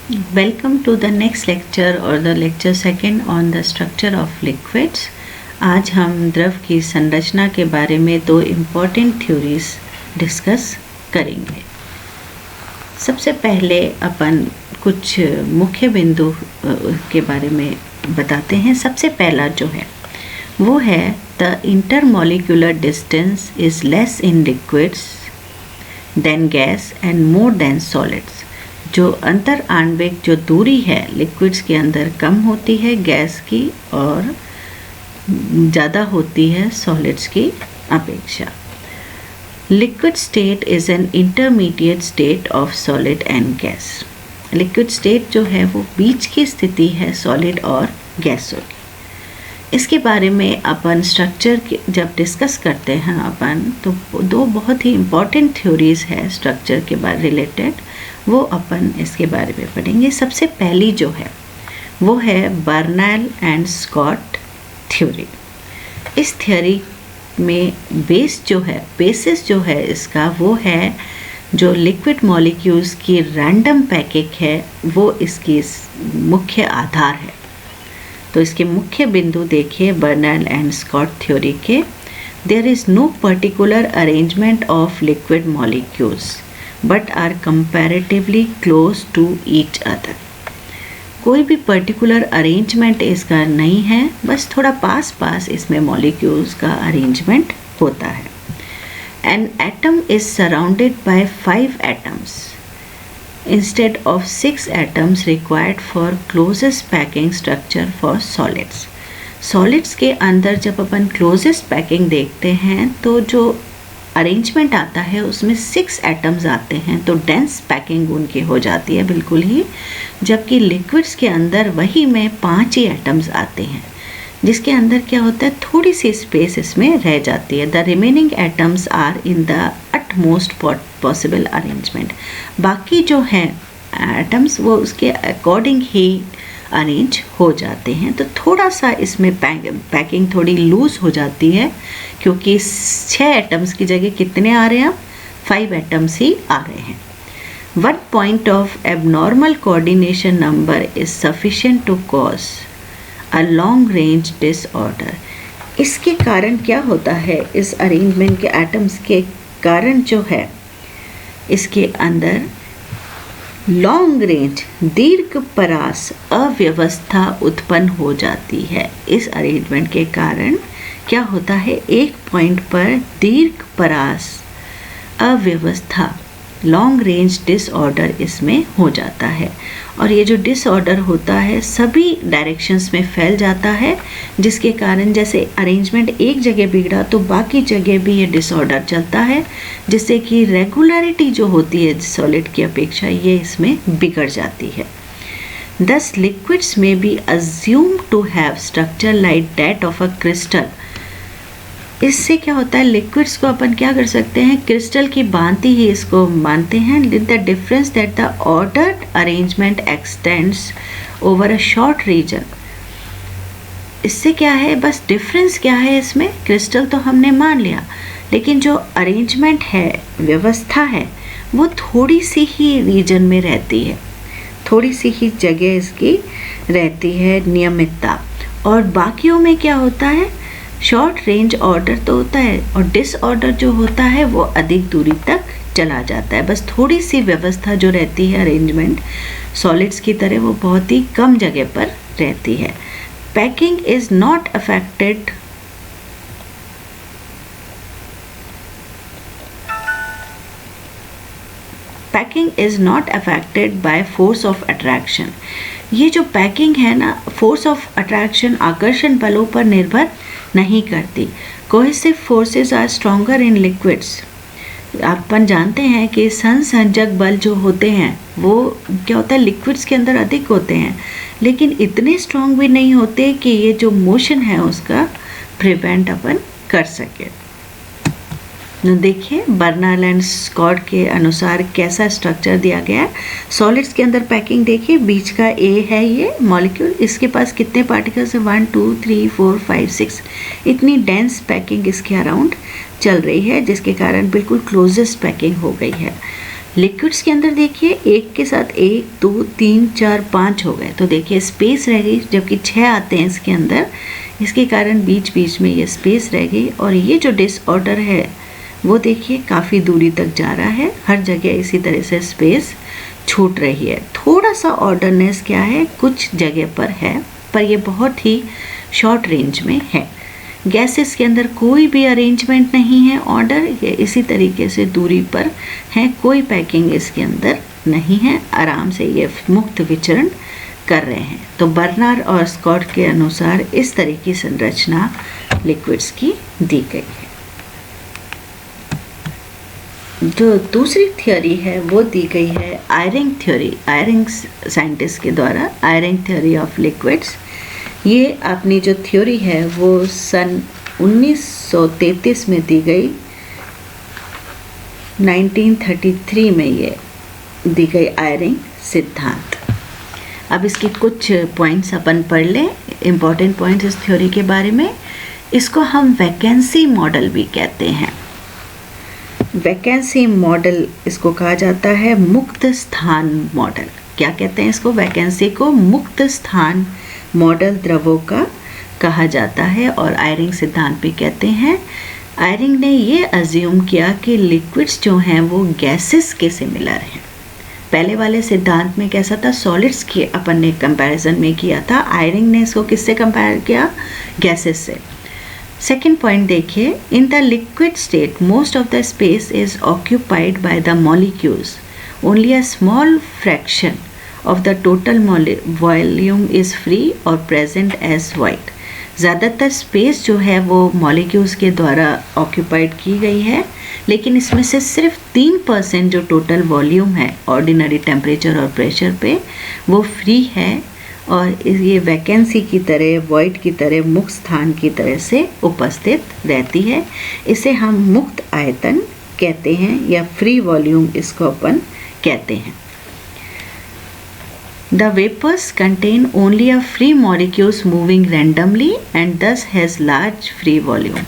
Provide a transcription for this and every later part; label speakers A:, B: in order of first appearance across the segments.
A: Welcome to the next lecture or the lecture second on the structure of liquids. आज हम द्रव की संरचना के बारे में दो इम्पॉर्टेंट थ्योरीज डिस्कस करेंगे। सबसे पहले अपन कुछ मुख्य बिंदु के बारे में बताते हैं। सबसे पहला जो है वो है the intermolecular distance is less in liquids than gas and more than solids. जो अंतर आणविक जो दूरी है लिक्विड्स के अंदर कम होती है गैस की और ज़्यादा होती है सॉलिड्स की अपेक्षा। Liquid state is an intermediate state of solid and gas. Liquid state जो है वो बीच की स्थिति है सॉलिड और गैसों की। इसके बारे में अपन स्ट्रक्चर जब डिस्कस करते हैं अपन तो दो बहुत ही इम्पॉर्टेंट थ्योरीज है स्ट्रक्चर के बारे रिलेटेड, वो अपन इसके बारे में पढ़ेंगे। सबसे पहली जो है वो है बर्नौली एंड स्कॉट थ्योरी। इस थ्योरी में बेसिस जो है इसका वो है जो लिक्विड मॉलिक्यूल्स की रैंडम पैकिंग है वो इसकी मुख्य आधार है। तो इसके मुख्य बिंदु देखिए बर्नौली एंड स्कॉट थ्योरी के। There is no particular arrangement of liquid molecules but are comparatively close to each other. कोई भी पर्टिकुलर अरेंजमेंट इसका नहीं है, बस थोड़ा पास इसमें मॉलिक्यूल्स का अरेंजमेंट होता है। An atom is surrounded by 5 atoms instead of 6 atoms required for closest packing structure for solids. Solids के अंदर जब अपन closest packing देखते हैं तो जो अरेंजमेंट आता है उसमें 6 एटम्स आते हैं, तो डेंस पैकिंग उनकी हो जाती है बिल्कुल ही। जबकि लिक्विड्स के अंदर वही में 5 ही एटम्स आते हैं, जिसके अंदर क्या होता है थोड़ी सी स्पेस इसमें रह जाती है। The remaining atoms are in the utmost possible arrangement. बाकी जो हैं एटम्स वो उसके अकॉर्डिंग ही अरेंज हो जाते हैं। तो थोड़ा सा इसमें पैकिंग थोड़ी लूज हो जाती है क्योंकि 6 एटम्स की जगह कितने आ रहे हैं, 5 एटम्स ही आ रहे हैं। 1 point of abnormal coordination number is sufficient to cause a long range disorder. इसके कारण क्या होता है, इस अरेंजमेंट के एटम्स के कारण जो है इसके अंदर लॉन्ग रेंज दीर्घ परास अव्यवस्था उत्पन्न हो जाती है। इस अरेंजमेंट के कारण क्या होता है, एक पॉइंट पर दीर्घ परास अव्यवस्था लॉन्ग रेंज डिसऑर्डर इसमें हो जाता है। और ये जो डिसऑर्डर होता है सभी डायरेक्शंस में फैल जाता है, जिसके कारण जैसे अरेंजमेंट एक जगह बिगड़ा तो बाकी जगह भी ये डिसऑर्डर चलता है, जिससे कि रेगुलरिटी जो होती है सॉलिड की अपेक्षा ये इसमें बिगड़ जाती है। Thus liquids may be assumed to have structure like that of a crystal. इससे क्या होता है, लिक्विड्स को अपन क्या कर सकते हैं, क्रिस्टल की भांति ही इसको मानते हैं। With the difference that the ordered arrangement extends over a short region. इससे क्या है, बस डिफरेंस क्या है इसमें, क्रिस्टल तो हमने मान लिया लेकिन जो अरेंजमेंट है व्यवस्था है वो थोड़ी सी ही रीजन में रहती है, थोड़ी सी ही जगह इसकी रहती है नियमितता। और बाकियों में क्या होता है, शॉर्ट रेंज ऑर्डर तो होता है और डिसऑर्डर जो होता है वो अधिक दूरी तक चला जाता है। बस थोड़ी सी व्यवस्था जो रहती है अरेंजमेंट सॉलिड्स की तरह वो बहुत ही कम जगह पर रहती है। Packing is not affected by force of attraction. ये जो पैकिंग है ना, फोर्स ऑफ अट्रैक्शन आकर्षण बलों पर निर्भर नहीं करती। Cohesive forces are stronger in liquids. अपन जानते हैं कि संसंजक बल जो होते हैं वो क्या होता है लिक्विड्स के अंदर अधिक होते हैं, लेकिन इतने स्ट्रॉन्ग भी नहीं होते कि ये जो मोशन है उसका प्रिवेंट अपन कर सके। देखिए बर्नौली एंड स्कॉट के अनुसार कैसा स्ट्रक्चर दिया गया है। सॉलिड्स के अंदर पैकिंग देखिए, बीच का ए है ये मॉलिक्यूल, इसके पास कितने पार्टिकल्स है, 1 2 3 4 5 6। इतनी डेंस पैकिंग इसके अराउंड चल रही है जिसके कारण बिल्कुल क्लोजेस्ट पैकिंग हो गई है। लिक्विड्स के अंदर देखिए एक के साथ 1 2 3 4 5 हो गए, तो देखिए स्पेस रह गई, जबकि 6 आते हैं इसके अंदर, इसके कारण बीच बीच में ये स्पेस रह गई। और ये जो डिसऑर्डर है वो देखिए काफ़ी दूरी तक जा रहा है, हर जगह इसी तरह से स्पेस छूट रही है। थोड़ा सा ऑर्डरनेस क्या है कुछ जगह पर है, पर ये बहुत ही शॉर्ट रेंज में है। गैसेस के अंदर कोई भी अरेंजमेंट नहीं है ऑर्डर, ये इसी तरीके से दूरी पर है, कोई पैकिंग इसके अंदर नहीं है, आराम से ये मुक्त विचरण कर रहे हैं। तो बर्नर और स्कॉट के अनुसार इस तरह की संरचना लिक्विड्स की दी गई है। जो दूसरी थ्योरी है वो दी गई है आयरिंग थ्योरी, आयरिंग साइंटिस्ट के द्वारा, आयरिंग थ्योरी ऑफ लिक्विड्स। ये अपनी जो थ्योरी है वो सन 1933 में दी गई, 1933 में ये दी गई आयरिंग सिद्धांत। अब इसके कुछ पॉइंट्स अपन पढ़ लें, इम्पॉर्टेंट पॉइंट्स इस थ्योरी के बारे में। इसको हम वैकेंसी मॉडल भी कहते हैं। वैकेंसी मॉडल इसको कहा जाता है, मुक्त स्थान मॉडल। क्या कहते हैं इसको? वैकेंसी को मुक्त स्थान मॉडल द्रवों का कहा जाता है और आयरिंग सिद्धांत भी कहते हैं। आयरिंग ने ये अज्यूम किया कि लिक्विड्स जो हैं वो गैसेस के सिमिलर हैं। पहले वाले सिद्धांत में कैसा था, सॉलिड्स की अपन ने कंपैरिजन में किया था, आयरिंग ने इसको किससे कंपेयर किया? गैसेस से। सेकेंड पॉइंट देखिए, in the liquid state most of the space is occupied by the molecules, only a small fraction of the total volume is free or present as void। ज़्यादातर space जो है वो molecules के द्वारा occupied की गई है, लेकिन इसमें से सिर्फ 3% जो टोटल वॉल्यूम है ऑर्डिनरी टेम्परेचर और प्रेशर पे वो फ्री है, और ये वैकेंसी की तरह, वॉइड की तरह, मुक्त स्थान की तरह से उपस्थित रहती है। इसे हम मुक्त आयतन कहते हैं या फ्री वॉल्यूम इसको अपन कहते हैं। The vapors contain only a free molecules moving randomly and thus has large free volume।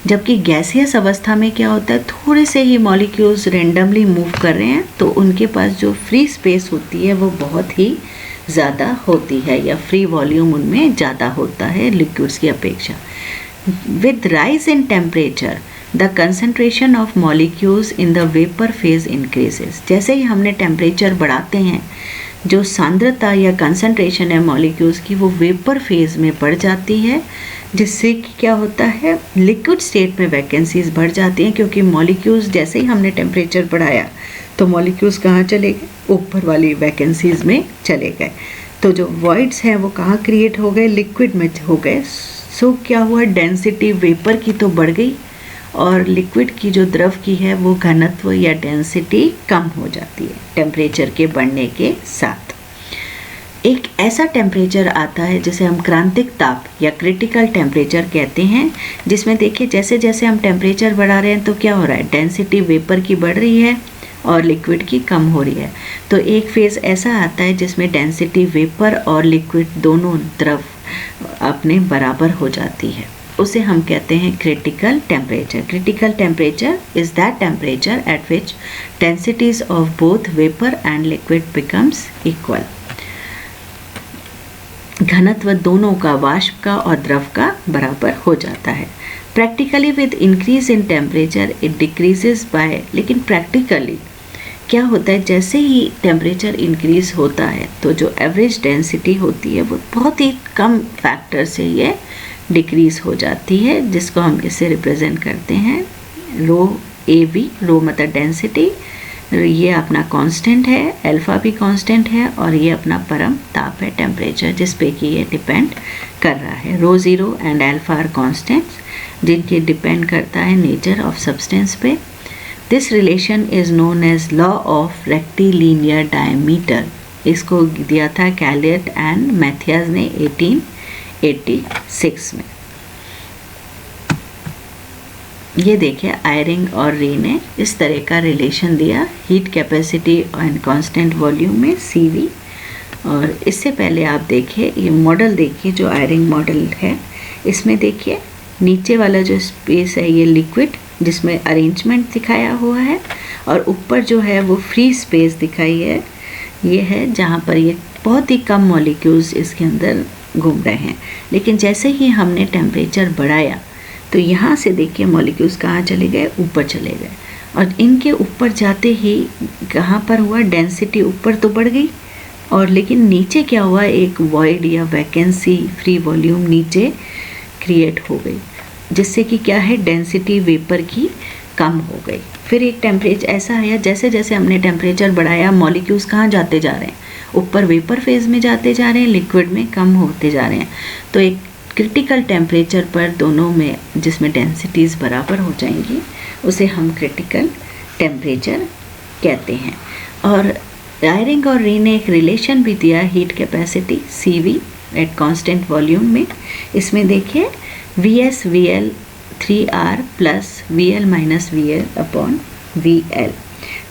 A: जबकि गैसियस अवस्था में क्या होता है, थोड़े से ही मॉलिक्यूल्स रेंडमली मूव कर रहे हैं, तो उनके पास जो फ्री स्पेस होती है वो बहुत ही ज़्यादा होती है, या फ्री वॉल्यूम उनमें ज़्यादा होता है लिक्विड्स की अपेक्षा। With rise in temperature, the concentration of molecules in the vapor phase increases। जैसे ही हमने टेम्परेचर बढ़ाते हैं, जो सांद्रता या कंसंट्रेशन है मॉलिक्यूल्स की वो वेपर फेज में बढ़ जाती है, जिससे कि क्या होता है, लिक्विड स्टेट में वैकेंसीज बढ़ जाती हैं, क्योंकि मॉलिक्यूल्स जैसे ही हमने टेम्परेचर बढ़ाया तो मॉलिक्यूल्स कहाँ चले गए? ऊपर वाली वैकेंसीज में चले गए। तो जो वॉइड्स हैं वो कहाँ क्रिएट हो गए? लिक्विड में हो गए। सो क्या हुआ, डेंसिटी वेपर की तो बढ़ गई और लिक्विड की जो द्रव की है वो घनत्व या डेंसिटी कम हो जाती है टेम्परेचर के बढ़ने के साथ। एक ऐसा टेम्परेचर आता है जिसे हम क्रांतिक ताप या क्रिटिकल टेम्परेचर कहते हैं, जिसमें देखिए जैसे जैसे हम टेम्परेचर बढ़ा रहे हैं तो क्या हो रहा है, डेंसिटी वेपर की बढ़ रही है और लिक्विड की कम हो रही है। तो एक फेज़ ऐसा आता है जिसमें डेंसिटी वेपर और लिक्विड दोनों द्रव अपने बराबर हो जाती है, उसे हम कहते हैं critical temperature. Critical temperature is that temperature at which densities of both vapour and liquid becomes equal. घनत्व दोनों का, वाष्प का और द्रव का, बराबर हो जाता है। Practically with increase in temperature it decreases by, लेकिन प्रैक्टिकली क्या होता है, जैसे ही टेम्परेचर इंक्रीज होता है तो जो एवरेज डेंसिटी होती है वो बहुत ही कम फैक्टर से ये डिक्रीज हो जाती है, जिसको हम इससे रिप्रेजेंट करते हैं रो ए वी। रो मतलब डेंसिटी, ये अपना कांस्टेंट है, अल्फा भी कांस्टेंट है, और ये अपना परम ताप है, टेम्परेचर, जिस पे कि ये डिपेंड कर रहा है। Rho zero and alpha are constants, जिनके डिपेंड करता है नेचर ऑफ सब्सटेंस पे। This relation is known as law of rectilinear diameter. इसको दिया था कैलियट एंड मैथियास ने 1886 में। ये देखिए आयरिंग और री ने इस तरह का रिलेशन दिया, heat capacity and constant volume में CV। और इससे पहले आप देखिए ये मॉडल देखिए जो आयरिंग मॉडल है, इसमें देखिए नीचे वाला जो स्पेस है ये लिक्विड जिसमें अरेंजमेंट दिखाया हुआ है, और ऊपर जो है वो फ्री स्पेस दिखाई है, ये है जहाँ पर ये बहुत ही कम मॉलिक्यूल्स इसके अंदर घूम रहे हैं। लेकिन जैसे ही हमने टेम्परेचर बढ़ाया तो यहाँ से देखिए मॉलिक्यूल्स कहाँ चले गए, ऊपर चले गए, और इनके ऊपर जाते ही कहाँ पर हुआ, डेंसिटी ऊपर तो बढ़ गई, और लेकिन नीचे क्या हुआ, एक वॉइड या वैकेंसी, फ्री वॉल्यूम नीचे क्रिएट हो गई, जिससे कि क्या है, डेंसिटी वेपर की कम हो गई। फिर एक टेम्परेचर ऐसा आया, जैसे जैसे हमने टेम्परेचर बढ़ाया मॉलिक्यूल्स कहाँ जाते जा रहे हैं, ऊपर वेपर फेज में जाते जा रहे हैं, लिक्विड में कम होते जा रहे हैं। तो एक क्रिटिकल टेम्परेचर पर दोनों में जिसमें डेंसिटीज़ बराबर हो जाएंगी उसे हम क्रिटिकल टेम्परेचर कहते हैं। और आयरिंग और री ने एक रिलेशन भी दिया, heat capacity CV at constant volume में। इसमें देखिए VS VL 3R plus VL minus VL upon VL,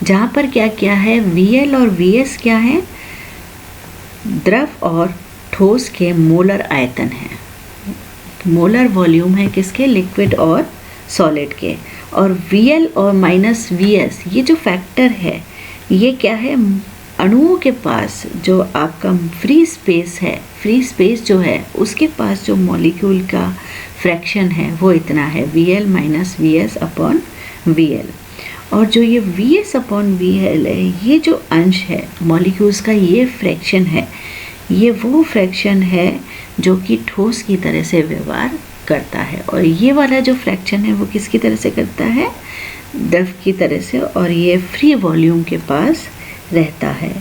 A: जहाँ पर क्या क्या है, VL और VS क्या है, द्रव और ठोस के मोलर आयतन है, मोलर वॉल्यूम है किसके, लिक्विड और सॉलिड के। और VL और माइनस VS ये जो फैक्टर है ये क्या है, अणुओं के पास जो आपका फ्री स्पेस है, फ्री स्पेस जो है उसके पास जो मॉलिक्यूल का फ्रैक्शन है वो इतना है, VL minus VS upon VL। और जो ये VS अपॉन VL है, ये जो अंश है मॉलिक्यूल्स का, ये फ्रैक्शन है, ये वो फ्रैक्शन है जो कि ठोस की तरह से व्यवहार करता है, और ये वाला जो फ्रैक्शन है वो किसकी तरह से करता है, द्रव की तरह से, और ये फ्री वॉल्यूम के पास रहता है।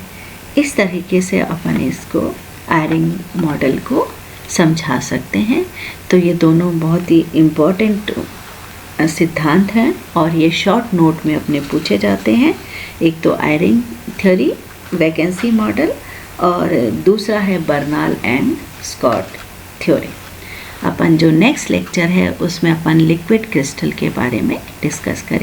A: इस तरीके से अपन इसको आयरिंग मॉडल को समझा सकते हैं। तो ये दोनों बहुत ही इम्पोर्टेंट सिद्धांत हैं और ये शॉर्ट नोट में अपने पूछे जाते हैं। एक तो आयरिंग थ्योरी, वैकेंसी मॉडल, और दूसरा है बर्नॉल एंड स्कॉट थ्योरी। अपन जो नेक्स्ट लेक्चर है उसमें अपन लिक्विड क्रिस्टल के बारे में डिस्कस करेंगे।